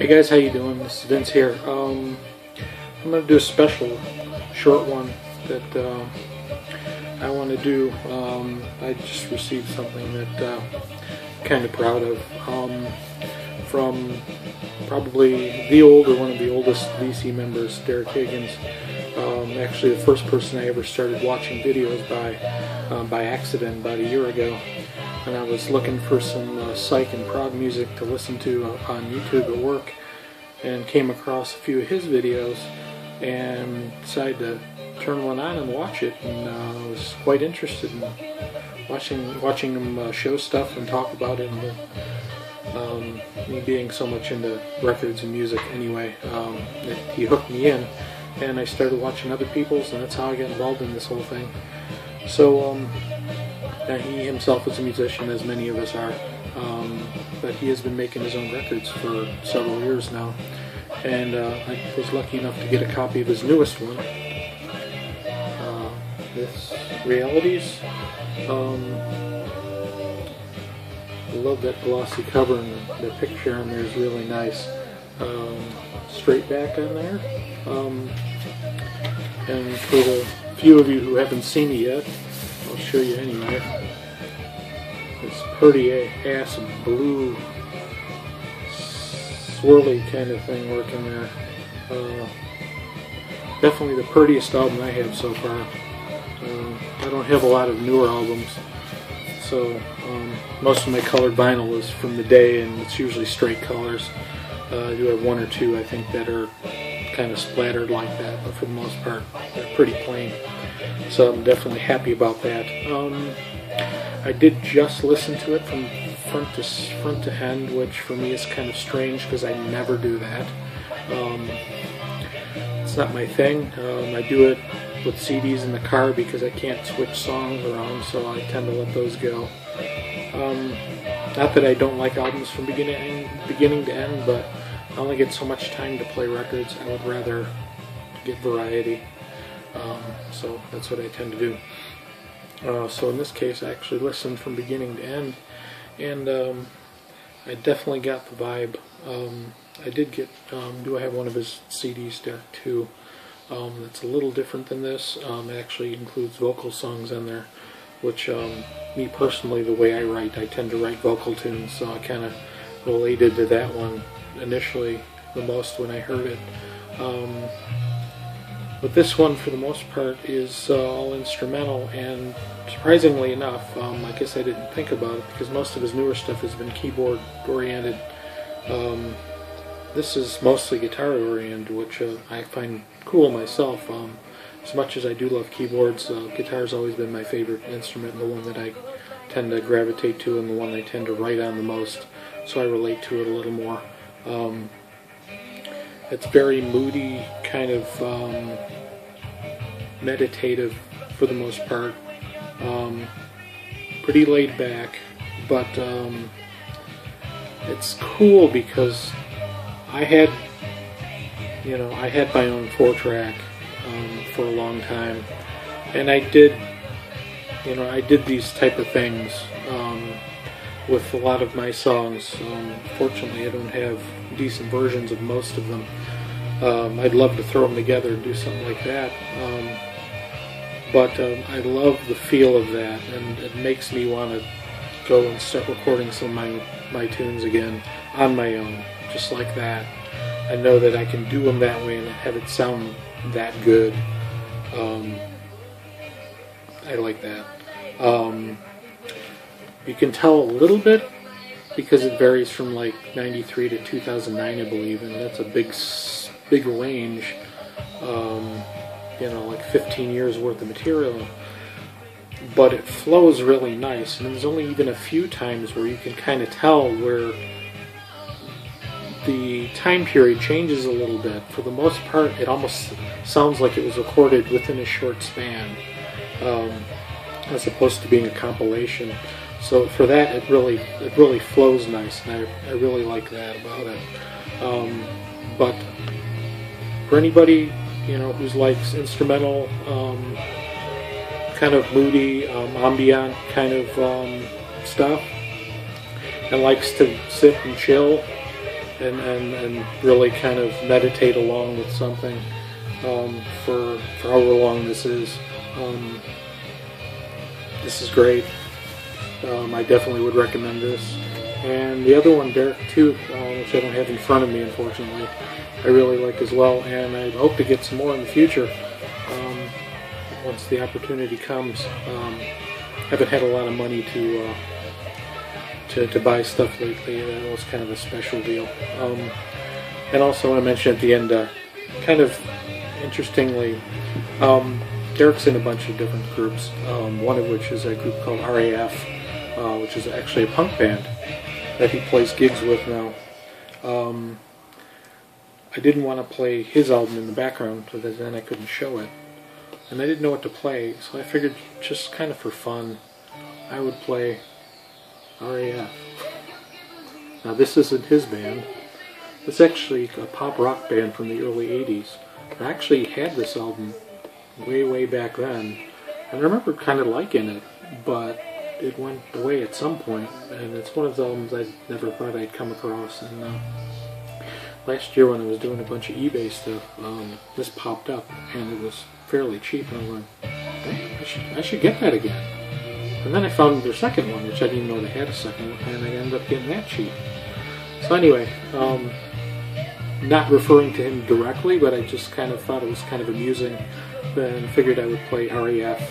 Hey guys, how you doing? This is Vince here. I'm going to do a special short one that I want to do. I just received something that I'm kind of proud of from probably the older, one of the oldest VC members, Dereck Higgins. Actually the first person I ever started watching videos by accident about a year ago. And I was looking for some psych and prog music to listen to on YouTube at work, and came across a few of his videos and decided to turn one on and watch it, and I was quite interested in watching him show stuff and talk about it, and me being so much into records and music anyway, he hooked me in, and I started watching other people's, and that's how I got involved in this whole thing. So he himself is a musician, as many of us are, but he has been making his own records for several years now, and I was lucky enough to get a copy of his newest one, this Realities. I love that glossy cover, and the picture on there is really nice. Straight back on there, and for the few of you who haven't seen it yet, I'll show you anyway. This pretty ass blue swirly kind of thing working there. Definitely the prettiest album I have so far. I don't have a lot of newer albums, so most of my colored vinyl is from the day, and it's usually straight colors. I do have one or two, I think, that are kind of splattered like that, but for the most part they're pretty plain. So I'm definitely happy about that. I did just listen to it from front to end, which for me is kind of strange because I never do that. It's not my thing. I do it with CDs in the car because I can't switch songs around, so I tend to let those go. Not that I don't like albums from beginning to end, but I only get so much time to play records. I would rather get variety. So that's what I tend to do. So in this case, I actually listened from beginning to end, and I definitely got the vibe. I did get, I have one of his CDs there too. That's a little different than this. It actually includes vocal songs on there, which me personally, the way I write, I tend to write vocal tunes, so I kind of related to that one initially the most when I heard it. But this one, for the most part, is all instrumental, and surprisingly enough, I guess I didn't think about it because most of his newer stuff has been keyboard oriented. This is mostly guitar oriented, which I find cool myself. As much as I do love keyboards, guitar's always been my favorite instrument, and the one that I tend to gravitate to, and the one I tend to write on the most, so I relate to it a little more. It's very moody, kind of meditative for the most part. Pretty laid back, but it's cool because I had my own 4-track for a long time, and I did these type of things with a lot of my songs. Fortunately, I don't have decent versions of most of them. I'd love to throw them together and do something like that, but I love the feel of that, and it makes me want to go and start recording some of my tunes again on my own, just like that. I know that I can do them that way and have it sound that good. I like that. You can tell a little bit because it varies from like 93 to 2009, I believe, and that's a big range. Like 15 years worth of material. But it flows really nice, and there's only even a few times where you can kind of tell where the time period changes a little bit. For the most part, it almost sounds like it was recorded within a short span, as opposed to being a compilation. So for that, it really flows nice, and I really like that about it. But for anybody who likes instrumental, kind of moody, ambient kind of stuff, and likes to sit and chill and really kind of meditate along with something for however long this is. This is great. I definitely would recommend this. And the other one, Dereck 2, which I don't have in front of me, unfortunately, I really like as well, and I hope to get some more in the future once the opportunity comes. Haven't had a lot of money to buy stuff lately. That was kind of a special deal. And also, I want to mention at the end, kind of interestingly, Dereck's in a bunch of different groups, one of which is a group called RAF, which is actually a punk band that he plays gigs with now. I didn't want to play his album in the background because then I couldn't show it. And I didn't know what to play, so I figured just kind of for fun, I would play RAF. Now this isn't his band. It's actually a pop rock band from the early 80s. I actually had this album way back then. And I remember kind of liking it, but it went away at some point, and it's one of the albums I never thought I'd come across. And last year when I was doing a bunch of eBay stuff, this popped up, and it was fairly cheap, and I went, hey, I should get that again. And then I found their second one, which I didn't know they had a second one, and I ended up getting that cheap. So anyway, not referring to him directly, but I just kind of thought it was kind of amusing, and figured I would play RAF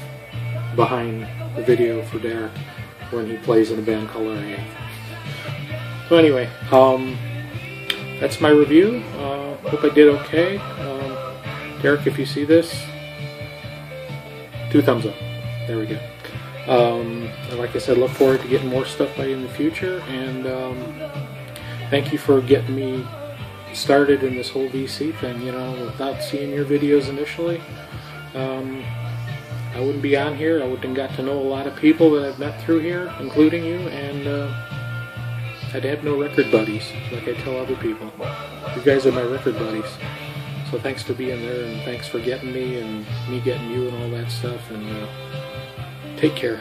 behind the video for Dereck when he plays in a band called RAF. So anyway, that's my review. Hope I did okay. Dereck, if you see this, 2 thumbs up. There we go. And like I said, look forward to getting more stuff by you in the future, and thank you for getting me started in this whole VC thing. You know, without seeing your videos initially, I wouldn't be on here. I wouldn't have got to know a lot of people that I've met through here, including you, and I'd have no record buddies, like I tell other people. You guys are my record buddies. So thanks for being there, and thanks for getting me, and me getting you, and all that stuff, and take care.